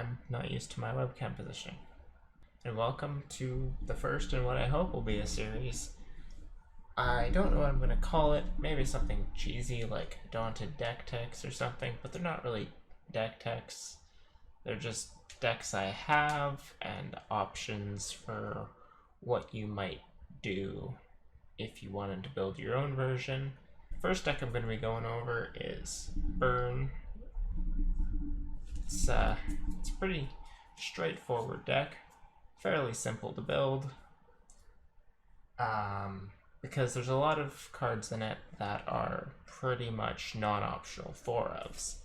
I'm not used to my webcam positioning. And welcome to the first in what I hope will be a series. I don't know what I'm going to call it. Maybe something cheesy like Daunted Deck Techs or something, but they're not really deck techs. They're just decks I have and options for what you might do if you wanted to build your own version. First deck I'm going to be going over is Burn. It's a pretty straightforward deck, fairly simple to build, because there's a lot of cards in it that are pretty much non-optional 4-ofs.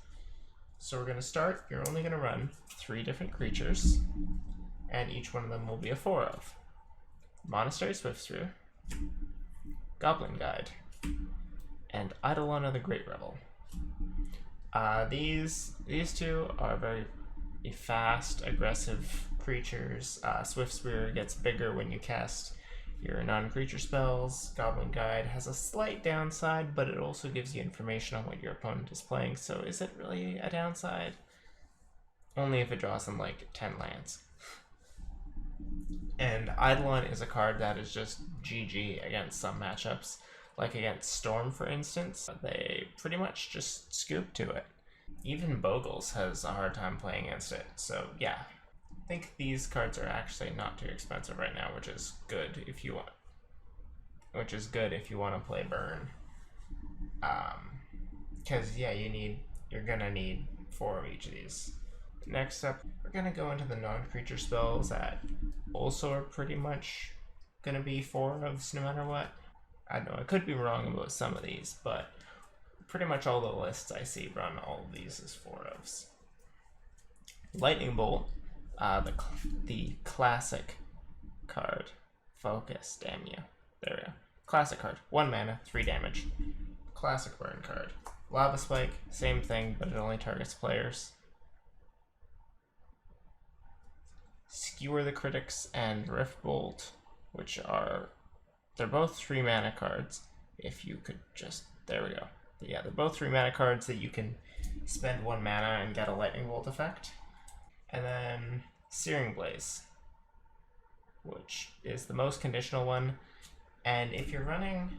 So we're going to start, you're only going to run 3 different creatures, and each one of them will be a 4-of. Monastery Swiftspear, Goblin Guide, and Eidolon of the Great Revel. These two are very fast, aggressive creatures. Swiftspear gets bigger when you cast your non-creature spells. Goblin Guide has a slight downside, but it also gives you information on what your opponent is playing, so is it really a downside? Only if it draws them like 10 lands. And Eidolon is a card that is just GG against some matchups. Like against Storm, for instance, they pretty much just scoop to it. Even Bogles has a hard time playing against it, so yeah. I think these cards are actually not too expensive right now, which is good if you want. To play Burn. Because yeah, you're gonna need 4 of each of these. Next up, we're gonna go into the non-creature spells that also are pretty much gonna be 4-ofs no matter what. I know I could be wrong about some of these, but pretty much all the lists I see run all of these as 4-ofs. Lightning Bolt, the classic card. Focus, damn you. There we go. Classic card. 1 mana, 3 damage. Classic burn card. Lava Spike, same thing, but it only targets players. Skewer the Critics and Rift Bolt, they're both 3 mana cards. If you could just, there we go. Yeah, they're both 3 mana cards that you can spend 1 mana and get a Lightning Bolt effect. And then Searing Blaze, which is the most conditional one. And if you're running,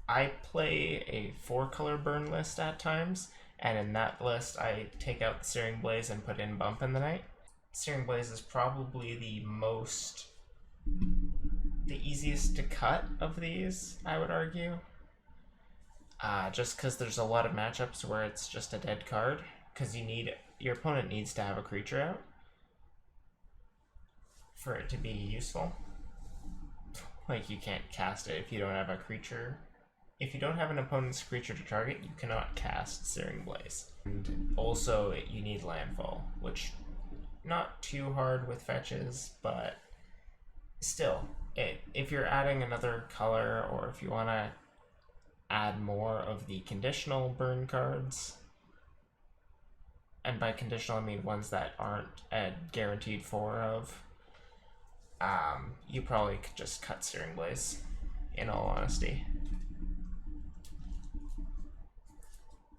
I play a 4-color burn list at times, and in that list I take out the Searing Blaze and put in Bump in the Night. Searing Blaze is probably the easiest to cut of these, I would argue. Just because there's a lot of matchups where it's just a dead card, because your opponent needs to have a creature out for it to be useful. Like, you can't cast it if you don't have a creature. If you don't have an opponent's creature to target, you cannot cast Searing Blaze. And also, you need Landfall, which not too hard with fetches, but still, if you're adding another color, or if you want to add more of the conditional burn cards, and by conditional I mean ones that aren't a guaranteed 4-of, you probably could just cut Searing Blaze, in all honesty.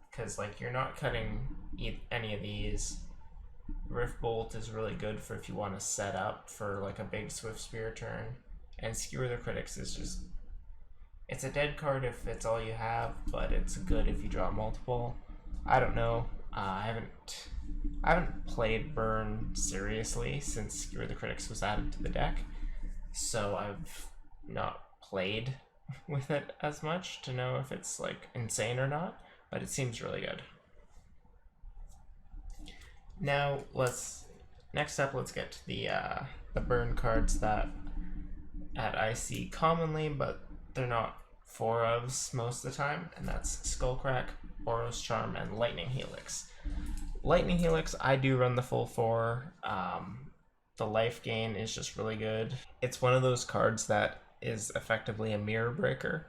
Because, like, you're not cutting any of these. Rift Bolt is really good for if you want to set up for like a big Swiftspear turn, and Skewer the Critics is just, it's a dead card if it's all you have, but it's good if you draw multiple. I don't know. I haven't played Burn seriously since Skewer the Critics was added to the deck, so I've not played with it as much to know if it's like insane or not, but it seems really good. Now next up, let's get to the burn cards that I see commonly, but they're not 4-ofs most of the time, and that's Skullcrack, Boros Charm, and Lightning Helix. Lightning Helix, I do run the full 4. The life gain is just really good. It's one of those cards that is effectively a mirror breaker.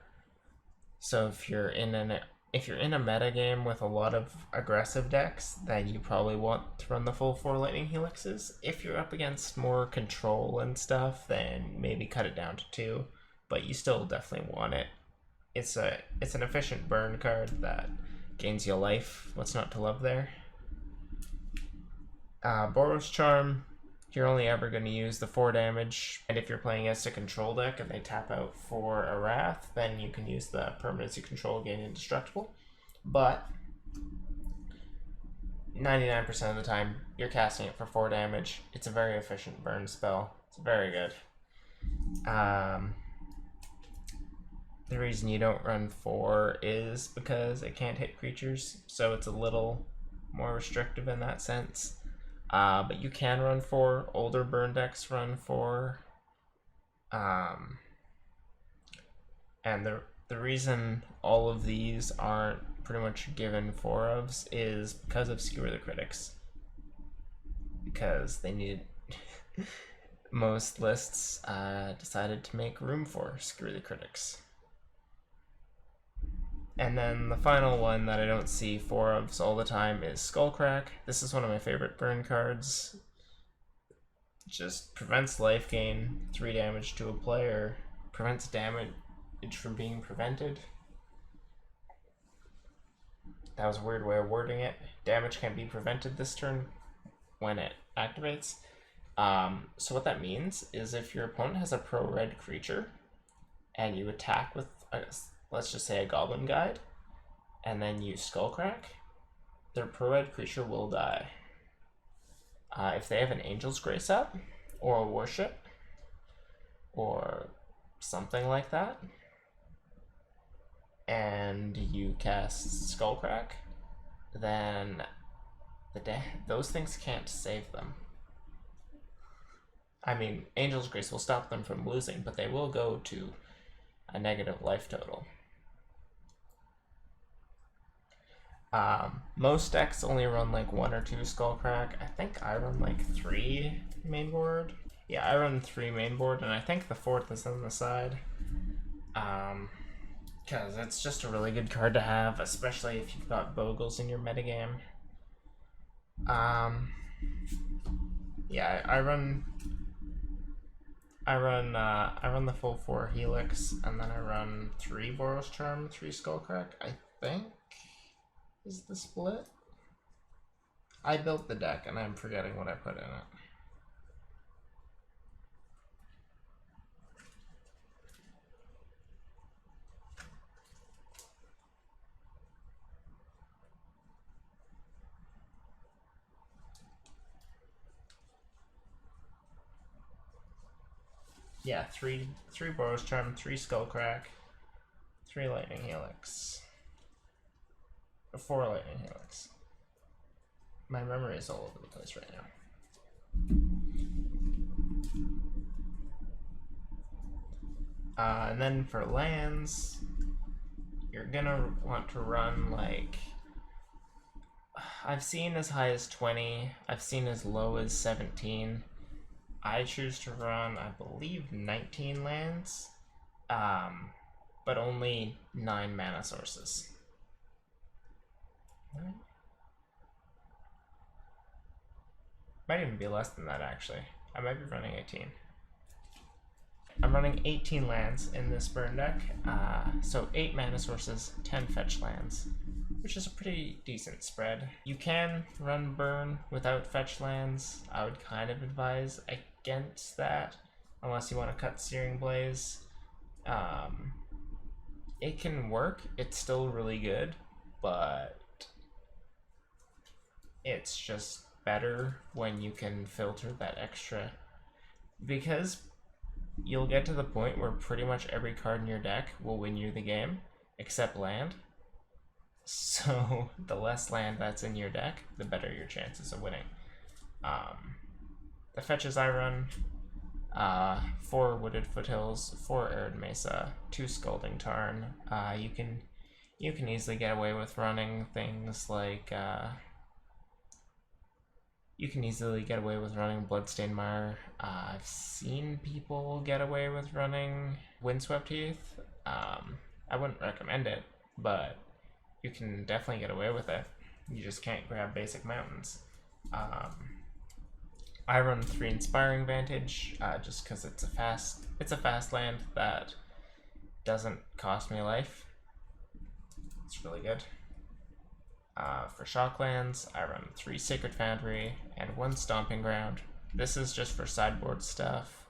So if you're in a meta game with a lot of aggressive decks, then you probably want to run the full 4 Lightning Helixes. If you're up against more control and stuff, then maybe cut it down to 2, but you still definitely want it. It's an efficient burn card that gains you life. What's not to love there? Boros Charm, you're only ever going to use the 4 damage, and if you're playing against a control deck and they tap out for a Wrath, then you can use the permanents you control, gain Indestructible. But 99% of the time, you're casting it for 4 damage. It's a very efficient burn spell. It's very good. The reason you don't run 4 is because it can't hit creatures, so it's a little more restrictive in that sense. But you can run 4. Older burn decks run 4. And the reason all of these aren't pretty much given 4-ofs is because of Skewer the Critics. Because they needed... most lists decided to make room for Skewer the Critics. And then the final one that I don't see 4-ofs all the time is Skullcrack. This is one of my favorite burn cards. Just prevents life gain, 3 damage to a player, prevents damage from being prevented. That was a weird way of wording it. Damage can be prevented this turn when it activates. So what that means is if your opponent has a pro-red creature and you attack with let's just say a Goblin Guide, and then you Skullcrack, their pro-red creature will die. If they have an Angel's Grace up, or a Worship, or something like that, and you cast Skullcrack, then those things can't save them. I mean, Angel's Grace will stop them from losing, but they will go to a negative life total. Most decks only run like 1 or 2 Skullcrack. I think I run like 3 main board. Yeah, I run 3 main board, and I think the 4th is on the side. Because it's just a really good card to have, especially if you've got Bogles in your metagame. Yeah, I run the full 4 Helix, and then I run 3 Boros Charm, 3 Skullcrack, I think is the split. I built the deck and I'm forgetting what I put in it. Yeah, 3 Boros Charm, 3 Skullcrack, 3 Lightning Helix. 4 Lightning Helix. My memory is all over the place right now. And then for lands, you're gonna want to run like... I've seen as high as 20, I've seen as low as 17. I choose to run, I believe, 19 lands, but only 9 mana sources. Might even be less than that, actually. I might be running 18. I'm running 18 lands in this burn deck, so 8 mana sources, 10 fetch lands, which is a pretty decent spread. You can run burn without fetch lands. I would kind of advise against that, unless you want to cut Searing Blaze. It can work, it's still really good, but it's just better when you can filter that extra, because you'll get to the point where pretty much every card in your deck will win you the game, except land. So the less land that's in your deck, the better your chances of winning. The fetches I run, 4 Wooded Foothills, 4 Arid Mesa, 2 Scalding Tarn. You can easily get away with running things like Bloodstained Mire. I've seen people get away with running Windswept Heath. I wouldn't recommend it, but you can definitely get away with it. You just can't grab basic mountains. I run 3 Inspiring Vantage, just because it's a fast land that doesn't cost me life. It's really good. For Shocklands, I run 3 Sacred Foundry and 1 Stomping Ground. This is just for sideboard stuff.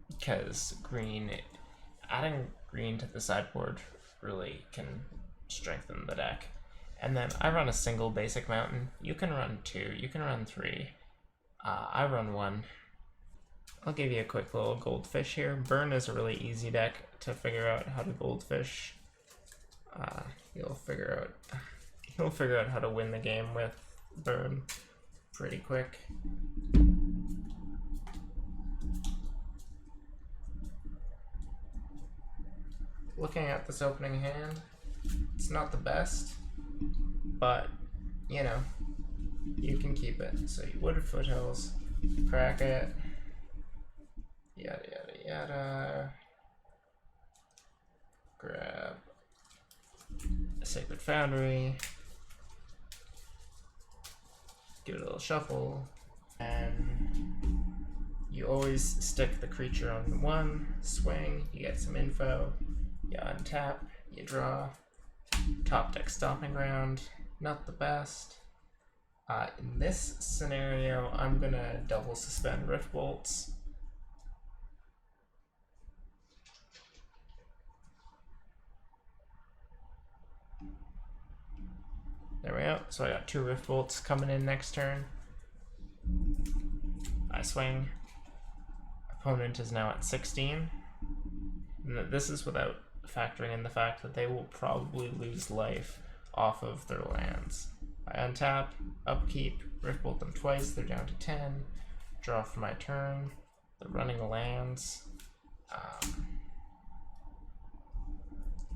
Because adding green to the sideboard really can strengthen the deck. And then I run a single basic mountain. You can run 2, you can run 3. I run 1. I'll give you a quick little goldfish here. Burn is a really easy deck to figure out how to goldfish. You'll figure out how to win the game with Burn pretty quick. Looking at this opening hand, it's not the best, but you know, you can keep it. So you Wooded Foothills, crack it, yada yada yada, grab a Sacred Foundry, give it a little shuffle, and you always stick the creature on 1, swing, you get some info, you untap, you draw, top deck Stomping Ground, not the best. In this scenario, I'm gonna double suspend Rift Bolts. There we go. So I got 2 Rift Bolts coming in next turn. I swing. Opponent is now at 16. And this is without factoring in the fact that they will probably lose life off of their lands. I untap, upkeep, Rift Bolt them twice, they're down to 10. Draw for my turn. They're running the lands.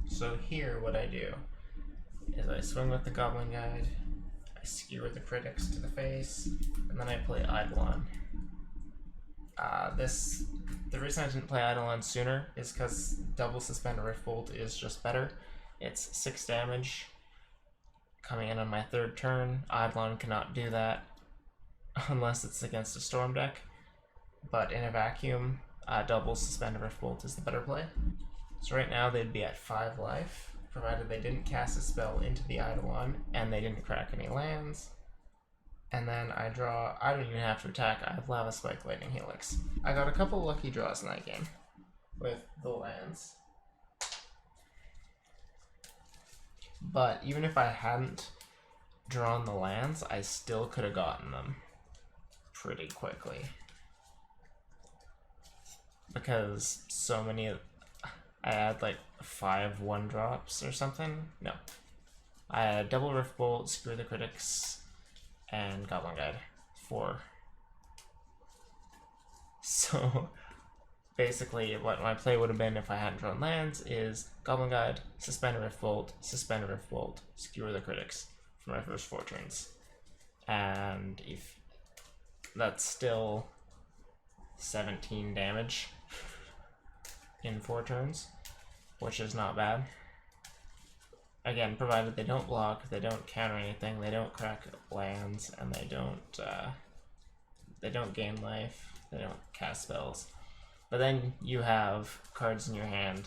So here what I do is I swing with the Goblin Guide, I skewer the critics to the face, and then I play Eidolon. The reason I didn't play Eidolon sooner is because double suspend Rift Bolt is just better. It's 6 damage coming in on my 3rd turn. Eidolon cannot do that unless it's against a Storm deck, but in a vacuum, double suspend Rift Bolt is the better play. So right now they'd be at 5 life, provided they didn't cast a spell into the Eidolon and they didn't crack any lands. And then I draw, I don't even have to attack, I have Lava Spike, Lightning Helix. I got a couple lucky draws in that game with the lands. But even if I hadn't drawn the lands, I still could have gotten them pretty quickly. Because so many, I had like 5 1-drops or something. No. I had double Rift Bolt, Screw the Critics, and Goblin Guide 4. So basically what my play would have been if I hadn't drawn lands is Goblin Guide, suspend Rift Bolt, skewer the critics for my first 4 turns. And if that's still 17 damage in 4 turns, which is not bad. Again, provided they don't block, they don't counter anything, they don't crack lands, and they don't gain life, they don't cast spells. But then you have cards in your hand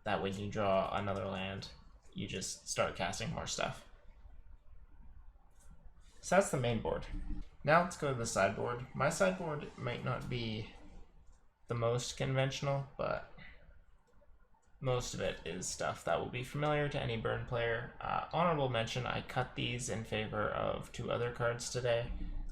that when you draw another land, you just start casting more stuff. So that's the main board. Now let's go to the sideboard. My sideboard might not be the most conventional, but most of it is stuff that will be familiar to any Burn player. Honorable mention, I cut these in favor of 2 other cards today.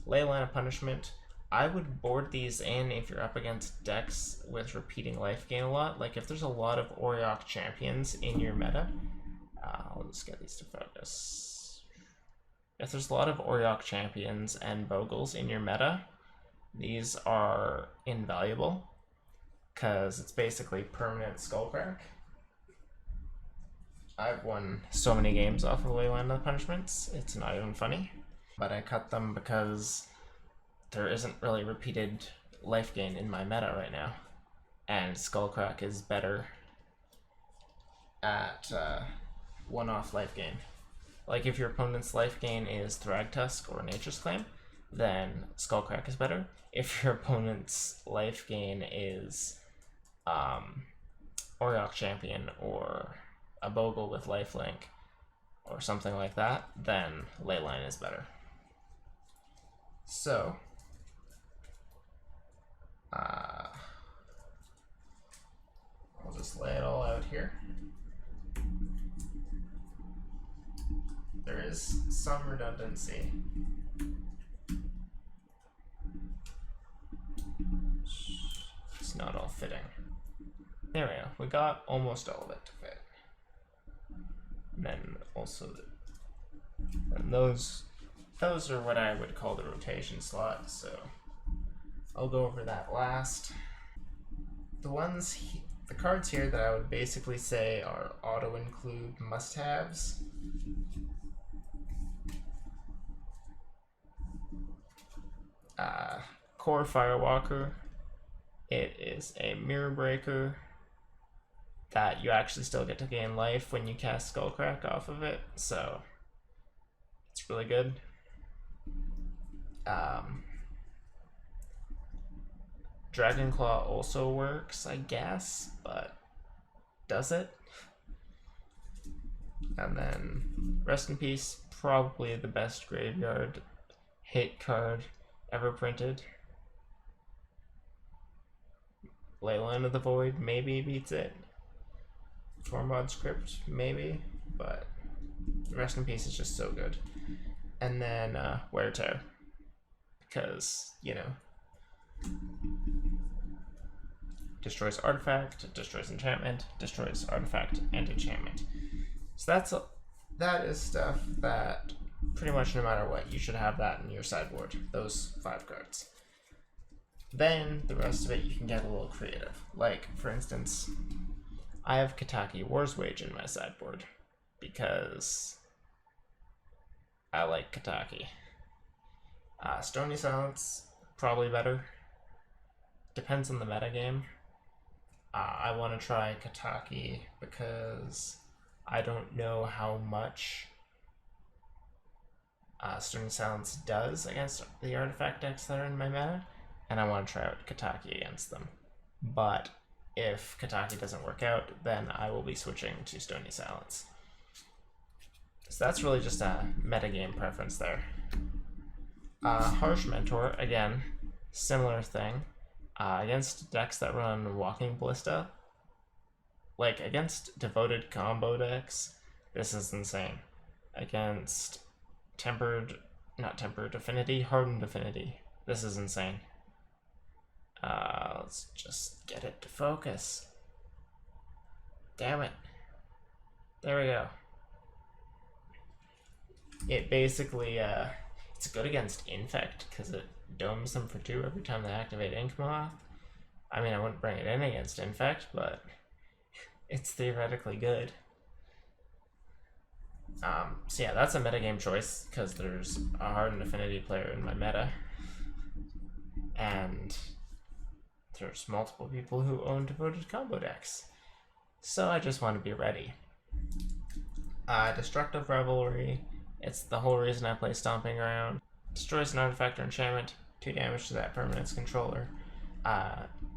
Leyline of Punishment. I would board these in if you're up against decks with repeating life gain a lot. Like if there's a lot of Auriok champions in your meta, I'll just get these to focus. If there's a lot of Auriok champions and Bogles in your meta, these are invaluable because it's basically permanent Skullcrack. I've won so many games off of Leyline of Punishments, it's not even funny. But I cut them because there isn't really repeated life gain in my meta right now. And Skullcrack is better at one-off life gain. Like if your opponent's life gain is Thragtusk or Nature's Claim, then Skullcrack is better. If your opponent's life gain is Auriok Champion or a Bogle with lifelink or something like that, then Leyline is better. So, I'll just lay it all out here. There is some redundancy. It's not all fitting. There we go. We got almost all of it to fit. And then also, and those are what I would call the rotation slots. So I'll go over that last. The cards here that I would basically say are auto-include must-haves. Core Firewalker. It is a mirror breaker that you actually still get to gain life when you cast Skullcrack off of it, so it's really good. Dragonclaw also works, I guess, but does it? And then Rest in Peace, probably the best graveyard hit card ever printed. Leyline of the Void maybe beats it. Tormod Script maybe, but Rest in Peace is just so good. And then Wear Tear, because, you know, destroys artifact, destroys enchantment, destroys artifact and enchantment. So that is stuff that pretty much no matter what, you should have that in your sideboard, those 5 cards. Then the rest of it you can get a little creative. Like, for instance, I have Kataki War's Wage in my sideboard because I like Kataki. Stony Silence, probably better. Depends on the metagame. I want to try Kataki because I don't know how much Stony Silence does against the artifact decks that are in my meta, and I want to try out Kataki against them. But if Kataki doesn't work out, then I will be switching to Stony Silence. So that's really just a metagame preference there. Harsh Mentor, again, similar thing. Against decks that run Walking Ballista, like against Devoted combo decks, this is insane. Against Hardened Affinity, this is insane. Let's just get it to focus. Damn it. There we go. It basically, it's good against Infect because it domes them for 2 every time they activate Ink Moth. I mean, I wouldn't bring it in against Infect, but it's theoretically good. So yeah, that's a metagame choice because there's a Hardened Affinity player in my meta. And there's multiple people who own Devoted combo decks. So I just want to be ready. Destructive Revelry. It's the whole reason I play Stomping Ground. Destroys an artifact or enchantment, 2 damage to that permanent's controller.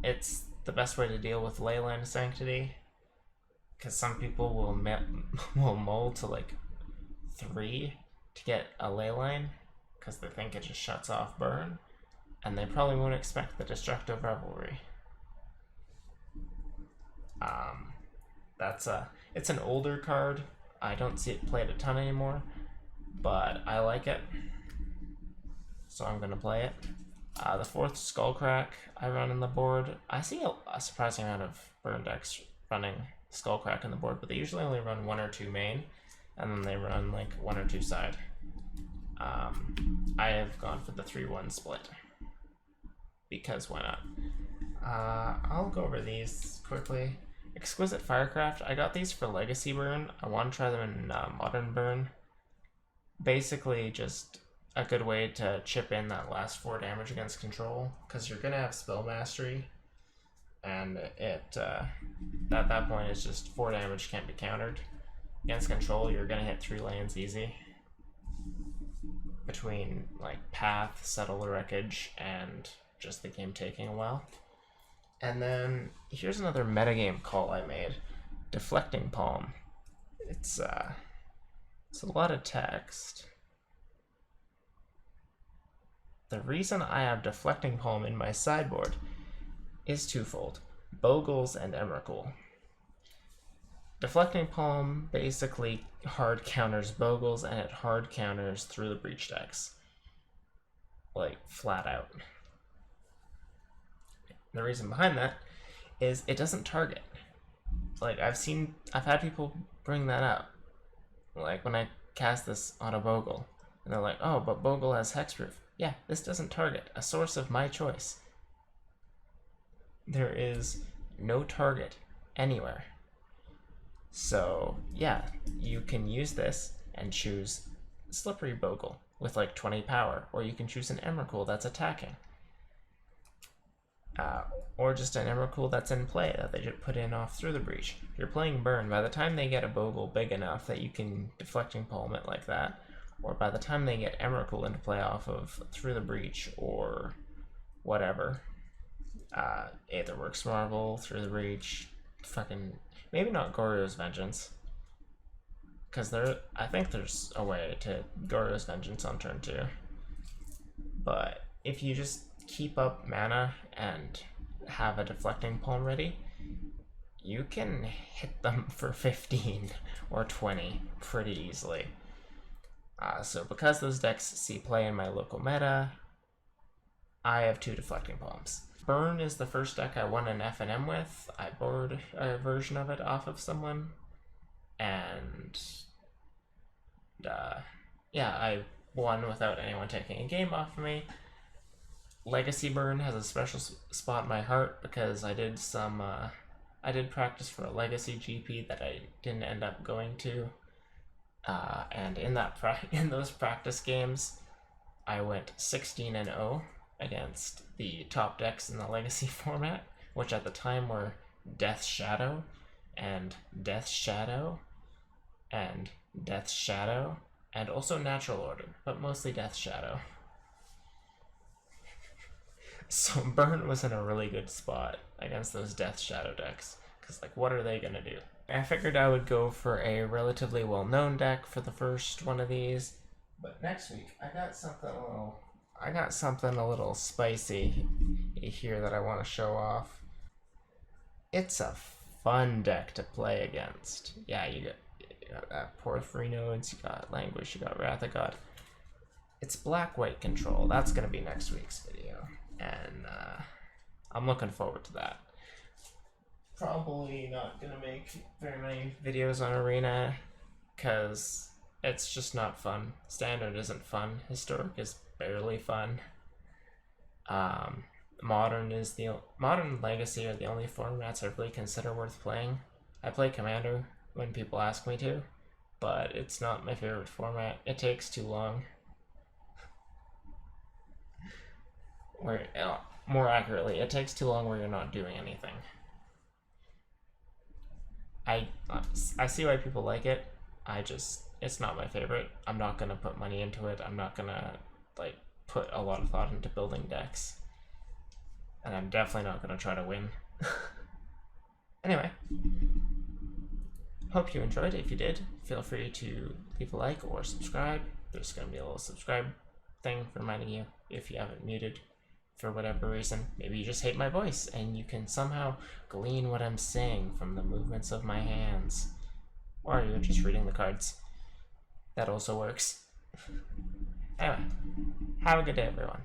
It's the best way to deal with Leyline Sanctity, because some people will mull to like 3 to get a Leyline, because they think it just shuts off burn, and they probably won't expect the Destructive Revelry. It's an older card. I don't see it played a ton anymore, but I like it, so I'm gonna play it. The 4th Skullcrack I run in the board. I see a surprising amount of burn decks running Skullcrack in the board, but they usually only run 1 or 2 main, and then they run like 1 or 2 side. I have gone for the 3-1 split, because why not? I'll go over these quickly. Exquisite Firecraft, I got these for Legacy Burn. I want to try them in Modern Burn. Basically just a good way to chip in that last 4 damage against control, because you're going to have Spell Mastery, and it at that point it's just 4 damage can't be countered. Against control, you're going to hit 3 lands easy, between like Path, Settle the Wreckage, and just the game taking a while. And then here's another metagame call I made. Deflecting Palm. It's a lot of text. The reason I have Deflecting Palm in my sideboard is twofold: Bogles and Emrakul. Deflecting Palm basically hard counters Bogles, and it hard counters Through the Breach decks. Like, flat out. The reason behind that is it doesn't target. Like, I've had people bring that up. Like, when I cast this on a Bogle, and they're like, oh, but Bogle has hexproof. Yeah, this doesn't target a source of my choice. There is no target anywhere. So, yeah, you can use this and choose Slippery Bogle with like 20 power, or you can choose an Emrakul that's attacking. Or just an Emrakul that's in play that they just put in off Through the Breach. If you're playing Burn, by the time they get a Bogle big enough that you can Deflecting Palm it like that, or by the time they get Emrakul into play off of Through the Breach or whatever, Aetherworks Marvel, Through the Breach, fucking maybe not Goryo's Vengeance, because I think there's a way to Goryo's Vengeance on turn 2. But if you just keep up mana and have a Deflecting Palm ready, you can hit them for 15 or 20 pretty easily. So because those decks see play in my local meta, I have 2 Deflecting Palms. Burn is the first deck I won an FNM with. I borrowed a version of it off of someone, and yeah, I won without anyone taking a game off of me. Legacy Burn has a special spot in my heart because I did practice for a Legacy GP that I didn't end up going to, and in those practice games, I went 16-0 against the top decks in the Legacy format, which at the time were Death Shadow, and Death Shadow, and Death Shadow, and also Natural Order, but mostly Death Shadow. So Burn was in a really good spot against those Death Shadow decks, because, like, what are they gonna do? I figured I would go for a relatively well-known deck for the first one of these, but next week I got something a little spicy here that I want to show off. It's a fun deck to play against. Yeah, you got that Porphyry Nodes, you got Languish, you got Wrath of God. It's black-white control. That's going to be next week's video, and I'm looking forward to that. Probably not going to make very many videos on Arena, because it's just not fun. Standard isn't fun. Historic is barely fun. Modern and Legacy are the only formats I really consider worth playing. I play Commander when people ask me to, but it's not my favorite format. It takes too long. More accurately, it takes too long where you're not doing anything. I see why people like it. It's not my favorite. I'm not gonna put money into it. I'm not gonna put a lot of thought into building decks, and I'm definitely not gonna try to win. Anyway, hope you enjoyed. If you did, feel free to leave a like or subscribe. There's gonna be a little subscribe thing reminding you if you haven't muted for whatever reason. Maybe you just hate my voice and you can somehow glean what I'm saying from the movements of my hands, or you're just reading the cards. That also works. Anyway, have a good day, everyone.